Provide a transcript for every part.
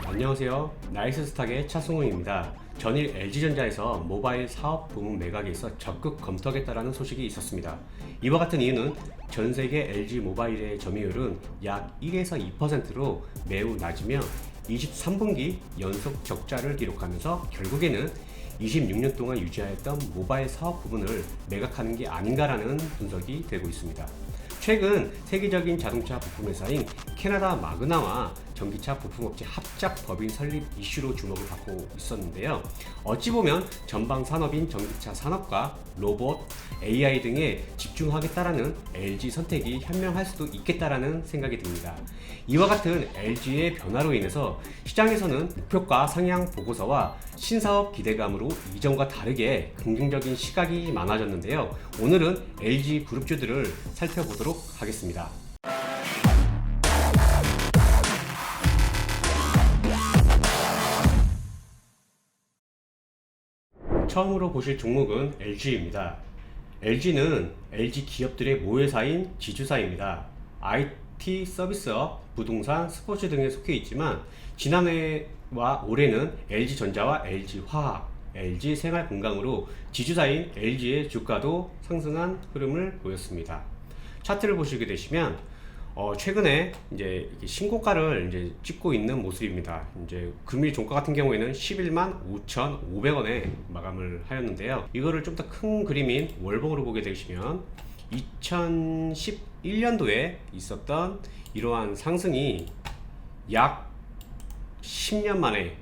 안녕하세요. 나이스스탁의 차승우입니다. 전일 LG전자에서 모바일 사업 부문 매각에 있어 적극 검토하겠다는 소식이 있었습니다. 이와 같은 이유는 전 세계 LG 모바일의 점유율은 약 1에서 2%로 매우 낮으며 23분기 연속 적자를 기록하면서 결국에는 26년 동안 유지하였던 모바일 사업 부분을 매각하는 게 아닌가라는 분석이 되고 있습니다. 최근 세계적인 자동차 부품 회사인 캐나다 마그나와 전기차 부품업체 합작 법인 설립 이슈로 주목을 받고 있었는데요. 어찌 보면 전방 산업인 전기차 산업과 로봇, AI 등에 집중하겠다라는 LG 선택이 현명할 수도 있겠다라는 생각이 듭니다. 이와 같은 LG의 변화로 인해서 시장에서는 목표가 상향 보고서와 신사업 기대감으로 이전과 다르게 긍정적인 시각이 많아졌는데요. 오늘은 LG 그룹주들을 살펴보도록 하겠습니다. 처음으로 보실 종목은 LG입니다. LG는 LG 기업들의 모회사인 지주사입니다. IT 서비스업, 부동산, 스포츠 등에 속해 있지만 지난해와 올해는 LG전자와 LG화학, LG생활건강으로 지주사인 LG의 주가도 상승한 흐름을 보였습니다. 차트를 보시게 되시면 최근에 이제 신고가를 이제 찍고 있는 모습입니다. 이제 금일 종가 같은 경우에는 11만 5,500원에 마감을 하였는데요. 이거를 좀 더 큰 그림인 월봉으로 보게 되시면 2011년도에 있었던 이러한 상승이 약 10년 만에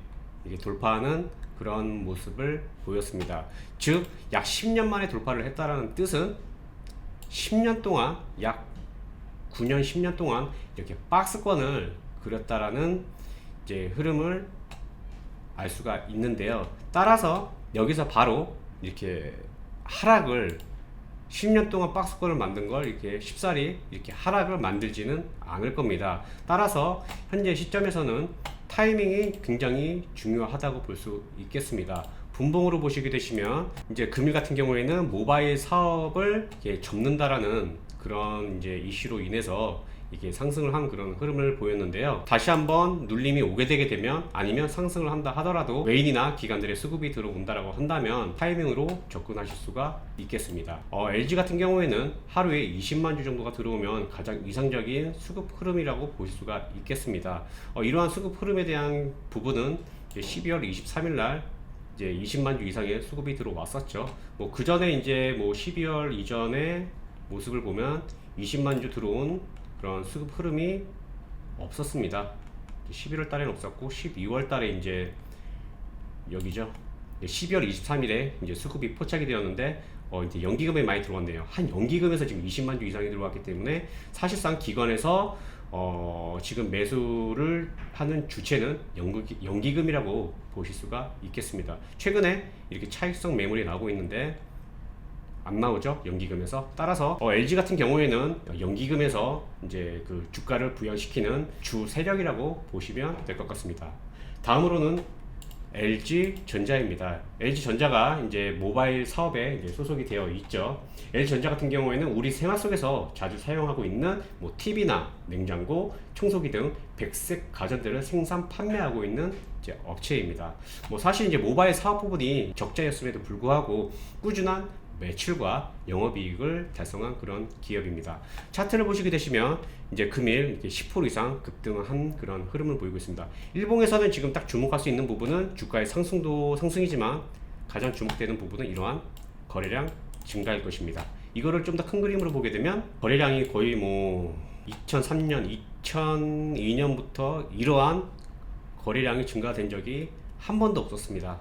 이렇게 돌파하는 그런 모습을 보였습니다. 즉, 약 10년 만에 돌파를 했다는 뜻은 10년 동안 약 9년, 10년 동안 이렇게 박스권을 그렸다라는 이제 흐름을 알 수가 있는데요. 따라서 여기서 바로 이렇게 하락을 10년 동안 박스권을 만든 걸 이렇게 쉽사리 이렇게 하락을 만들지는 않을 겁니다. 따라서 현재 시점에서는 타이밍이 굉장히 중요하다고 볼 수 있겠습니다. 분봉으로 보시게 되시면 이제 금일 같은 경우에는 모바일 사업을 이렇게 접는다라는 그런 이제 이슈로 인해서 이게 상승을 한 그런 흐름을 보였는데요. 다시 한번 눌림이 오게 되게 되면 아니면 상승을 한다 하더라도 외인이나 기관들의 수급이 들어온다라고 한다면 타이밍으로 접근하실 수가 있겠습니다. LG 같은 경우에는 하루에 20만 주 정도가 들어오면 가장 이상적인 수급 흐름이라고 보실 수가 있겠습니다. 이러한 수급 흐름에 대한 부분은 12월 23일 날 이제 20만 주 이상의 수급이 들어왔었죠. 그 전에 이제 12월 이전에 모습을 보면 20만 주 들어온 그런 수급 흐름이 없었습니다. 11월 달에는 없었고 12월 달에 이제 여기죠. 12월 23일에 이제 수급이 포착이 되었는데 이제 연기금이 많이 들어왔네요. 한 연기금에서 지금 20만 주 이상이 들어왔기 때문에 사실상 기관에서 지금 매수를 하는 주체는 연기금이라고 보실 수가 있겠습니다. 최근에 이렇게 차익성 매물이 나오고 있는데 안 나오죠, 연기금에서. 따라서 LG 같은 경우에는 연기금에서 이제 그 주가를 부양시키는 주 세력이라고 보시면 될 것 같습니다. 다음으로는 LG전자입니다. LG전자가 이제 모바일 사업에 이제 소속이 되어 있죠. LG전자 같은 경우에는 우리 생활 속에서 자주 사용하고 있는 TV나 냉장고, 청소기 등 백색 가전들을 생산 판매하고 있는 이제 업체입니다. 사실 이제 모바일 사업 부분이 적자였음에도 불구하고 꾸준한 매출과 영업이익을 달성한 그런 기업입니다. 차트를 보시게 되시면 이제 금일 10% 이상 급등한 그런 흐름을 보이고 있습니다. 일봉에서는 지금 딱 주목할 수 있는 부분은 주가의 상승도 상승이지만 가장 주목되는 부분은 이러한 거래량 증가일 것입니다. 이거를 좀 더 큰 그림으로 보게 되면 거래량이 거의 2003년, 2002년부터 이러한 거래량이 증가된 적이 한 번도 없었습니다.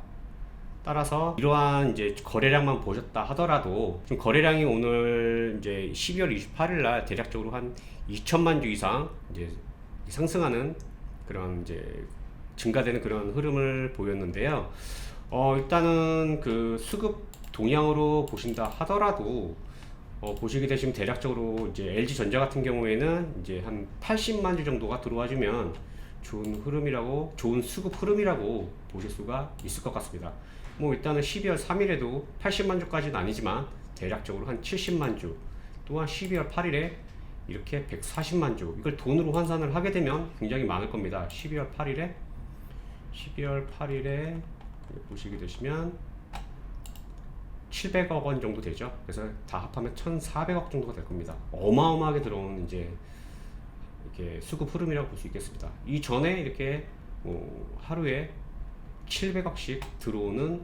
따라서 이러한 이제 거래량만 보셨다 하더라도 지금 거래량이 오늘 이제 12월 28일 날 대략적으로 한 2천만 주 이상 이제 상승하는 그런 이제 증가되는 그런 흐름을 보였는데요. 일단은 그 수급 동향으로 보신다 하더라도 보시게 되시면 대략적으로 이제 LG전자 같은 경우에는 이제 한 80만 주 정도가 들어와주면 좋은 흐름이라고, 좋은 수급 흐름이라고 보실 수가 있을 것 같습니다. 일단은 12월 3일에도 80만 주까지는 아니지만 대략적으로 한 70만 주, 또한 12월 8일에 이렇게 140만 주, 이걸 돈으로 환산을 하게 되면 굉장히 많을 겁니다. 12월 8일에 12월 8일에 보시게 되시면 700억 원 정도 되죠. 그래서 다 합하면 1,400억 정도가 될 겁니다. 어마어마하게 들어온 이제 이렇게 수급 흐름이라고 볼 수 있겠습니다. 이 전에 이렇게 하루에 700억씩 들어오는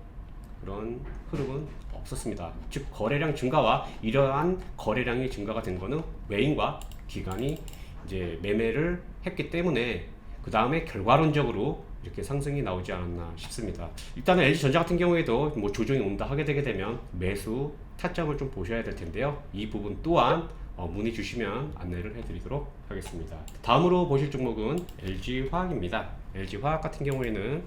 그런 흐름은 없었습니다. 즉 거래량 증가와 이러한 거래량이 증가가 된 거는 외인과 기관이 이제 매매를 했기 때문에 그 다음에 결과론적으로 이렇게 상승이 나오지 않았나 싶습니다. 일단은 LG전자 같은 경우에도 뭐 조정이 온다 하게 되게 되면 매수 타점을 좀 보셔야 될 텐데요. 이 부분 또한 문의 주시면 안내를 해드리도록 하겠습니다. 다음으로 보실 종목은 LG화학입니다. LG화학 같은 경우에는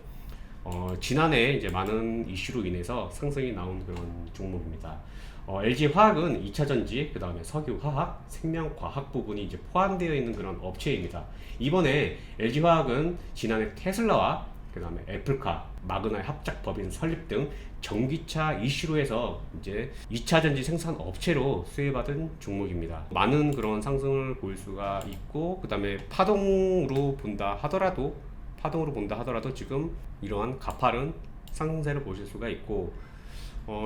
지난해 이제 많은 이슈로 인해서 상승이 나온 그런 종목입니다. LG화학은 2차전지, 그 다음에 석유화학, 생명과학 부분이 이제 포함되어 있는 그런 업체입니다. 이번에 LG화학은 지난해 테슬라와 그 다음에 애플카, 마그나의 합작 법인 설립 등 전기차 이슈로 해서 이제 2차전지 생산 업체로 수혜받은 종목입니다. 많은 그런 상승을 보일 수가 있고, 그 다음에 파동으로 본다 하더라도 지금 이러한 가파른 상승세를 보실 수가 있고,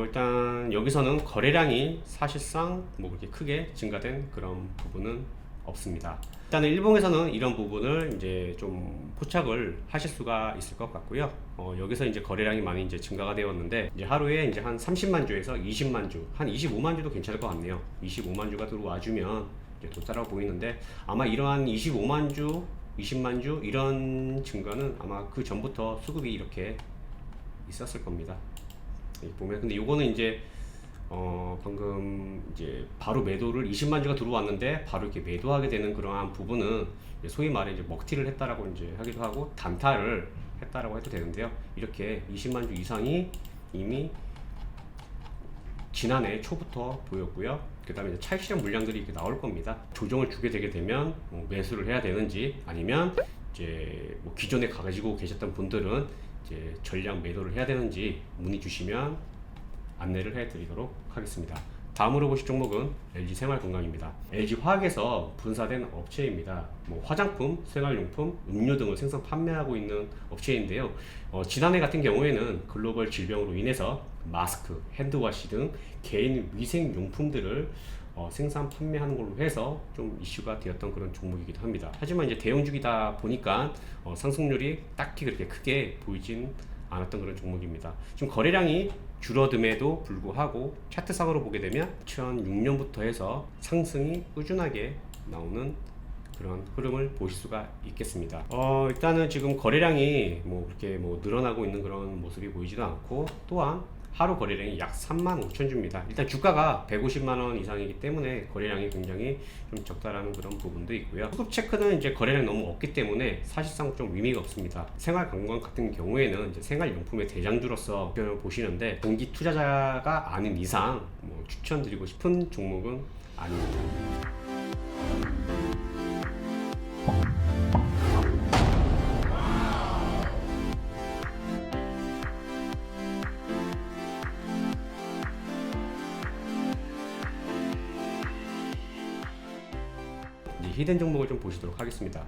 일단 여기서는 거래량이 사실상 뭐 그렇게 크게 증가된 그런 부분은 없습니다. 일단은 일봉에서는 이런 부분을 이제 좀 포착을 하실 수가 있을 것 같고요. 여기서 이제 거래량이 많이 이제 증가가 되었는데, 이제 하루에 이제 한 30만 주에서 20만 주, 한 25만 주도 괜찮을 것 같네요. 25만 주가 들어와 주면 이제 도달하고 보이는데, 아마 이러한 25만 주, 20만 주 이런 증가는 아마 그 전부터 수급이 이렇게 있었을 겁니다. 보면 근데 요거는 이제 방금 이제 바로 매도를 20만 주가 들어왔는데 바로 이렇게 매도하게 되는 그러한 부분은 소위 말해 이제 먹튀를 했다라고 이제 하기도 하고 단타를 했다라고 해도 되는데요. 이렇게 20만 주 이상이 이미 지난해 초부터 보였고요. 그 다음에 이제 차익실현 물량들이 이렇게 나올 겁니다. 조정을 주게 되게 되면 매수를 해야 되는지, 아니면 이제 뭐 기존에 가지고 계셨던 분들은 이제 전량 매도를 해야 되는지 문의 주시면 안내를 해드리도록 하겠습니다. 다음으로 보실 종목은 LG생활건강입니다. LG화학에서 분사된 업체입니다. 뭐 화장품, 생활용품, 음료 등을 생산 판매하고 있는 업체인데요. 지난해 같은 경우에는 글로벌 질병으로 인해서 마스크, 핸드워시 등 개인 위생용품들을 생산 판매하는 걸로 해서 좀 이슈가 되었던 그런 종목이기도 합니다. 하지만 이제 대형주기다 보니까 상승률이 딱히 그렇게 크게 보이진 않았던 그런 종목입니다. 지금 거래량이 줄어듦에도 불구하고 차트상으로 보게 되면 2006년부터 해서 상승이 꾸준하게 나오는 그런 흐름을 보실 수가 있겠습니다. 일단은 지금 거래량이 뭐 그렇게 뭐 늘어나고 있는 그런 모습이 보이지도 않고, 또한 하루 거래량이 약 35,000주입니다. 일단 주가가 150만원 이상이기 때문에 거래량이 굉장히 좀 적다라는 그런 부분도 있고요. 수급 체크는 이제 거래량이 너무 없기 때문에 사실상 좀 의미가 없습니다. 생활관광 같은 경우에는 이제 생활용품의 대장주로서 보시는데, 동기 투자자가 아닌 이상 뭐 추천드리고 싶은 종목은 아닙니다. 히든 종목을 좀 보시도록 하겠습니다.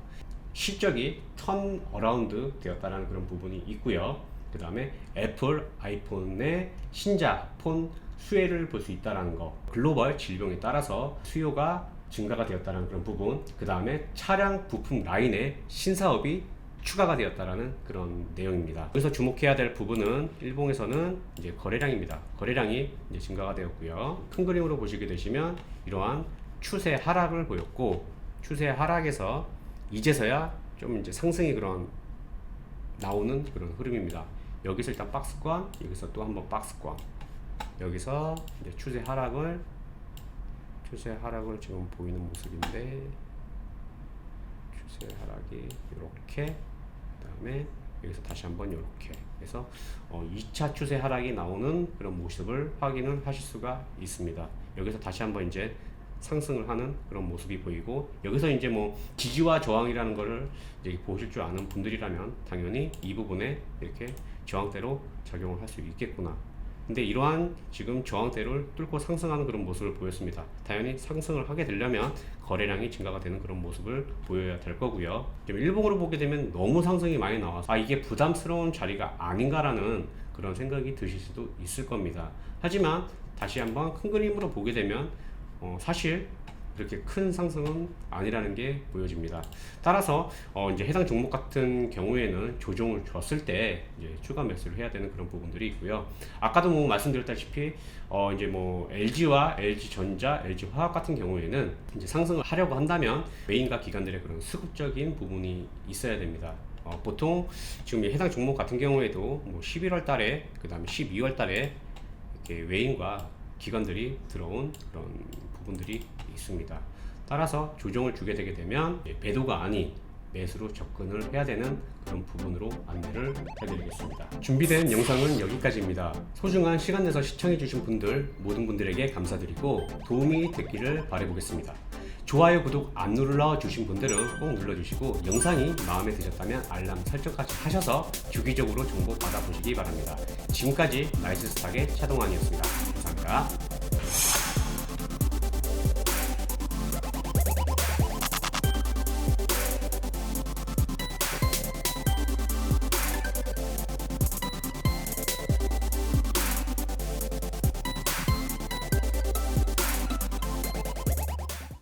실적이 턴 어라운드 되었다는 그런 부분이 있고요. 그 다음에 애플 아이폰의 신작 폰 수혜를 볼 수 있다는 거, 글로벌 질병에 따라서 수요가 증가가 되었다는 그런 부분, 그 다음에 차량 부품 라인의 신사업이 추가가 되었다라는 그런 내용입니다. 여기서 주목해야 될 부분은 일봉에서는 이제 거래량입니다. 거래량이 이제 증가가 되었고요. 큰 그림으로 보시게 되시면 이러한 추세 하락을 보였고, 추세 하락에서 이제서야 좀 이제 상승이 그런 나오는 그런 흐름입니다. 여기서 일단 박스권, 여기서 또 한번 박스권, 여기서 이제 추세 하락을 지금 보이는 모습인데, 추세 하락이 이렇게, 그다음에 여기서 다시 한번 이렇게 해서 2차 추세 하락이 나오는 그런 모습을 확인을 하실 수가 있습니다. 여기서 다시 한번 이제 상승을 하는 그런 모습이 보이고, 여기서 이제 뭐 지지와 저항이라는 거를 이제 보실 줄 아는 분들이라면 당연히 이 부분에 이렇게 저항대로 작용을 할 수 있겠구나 근데 이러한 지금 저항대를 뚫고 상승하는 그런 모습을 보였습니다. 당연히 상승을 하게 되려면 거래량이 증가가 되는 그런 모습을 보여야 될 거고요. 지금 일봉으로 보게 되면 너무 상승이 많이 나와서 이게 부담스러운 자리가 아닌가라는 그런 생각이 드실 수도 있을 겁니다. 하지만 다시 한번 큰 그림으로 보게 되면 사실 그렇게 큰 상승은 아니라는 게 보여집니다. 따라서 이제 해당 종목 같은 경우에는 조정을 줬을 때 이제 추가 매수를 해야 되는 그런 부분들이 있고요. 아까도 뭐 말씀드렸다시피 이제 뭐 LG와 LG전자, LG화학 같은 경우에는 이제 상승을 하려고 한다면 메인과 기관들의 그런 수급적인 부분이 있어야 됩니다. 보통 지금 해당 종목 같은 경우에도 뭐 11월 달에 그 다음에 12월 달에 이렇게 외인과 기관들이 들어온 그런 부분들이 있습니다. 따라서 조정을 주게 되게 되면 배도가 아닌 매수로 접근을 해야 되는 그런 부분으로 안내를 해드리겠습니다. 준비된 영상은 여기까지입니다. 소중한 시간 내서 시청해주신 분들 모든 분들에게 감사드리고 도움이 됐기를 바라보겠습니다. 좋아요, 구독 안 눌러주신 분들은 꼭 눌러주시고 영상이 마음에 드셨다면 알람 설정까지 하셔서 주기적으로 정보 받아보시기 바랍니다. 지금까지 나이스스탁의 차동환이었습니다. 감사합니다.